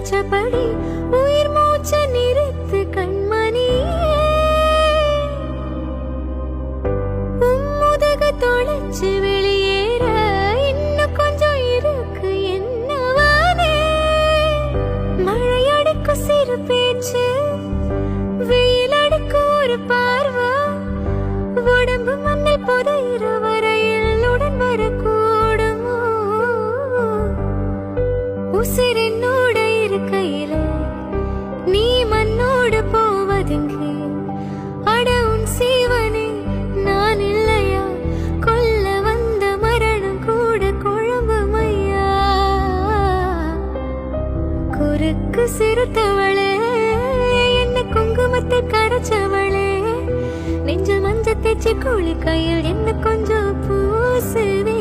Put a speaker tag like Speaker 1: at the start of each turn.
Speaker 1: வச்சபடி உயிர் மூச்ச நிறுத்து கண்மணி உம்முதக தொலைச்சு வெளியேற இன்னும் கொஞ்சம் இருக்கு என்னவானே மழையடிக்கும் சிறு பேச்சு வெயில் அடிக்கும் ஒரு பார்வை உடம்பு மண்ணில் புதையிற வரையில் உடன் வரக்கூடுமோ உசிரினோட இருக்கையில நீ மண்ணோடு போவதெங்கே அட உன் சீவனே நான் இல்லையா கொல்ல வந்த மரணம் கூட குழம்புமையா குறுக்கு சிறுத்தவளே என்ன குங்குமத்தை கரைச்சவளே நெஞ்சில் மஞ்ச தேய்ச்சி கூலி கையில் என்ன கொஞ்சம் பூசுவே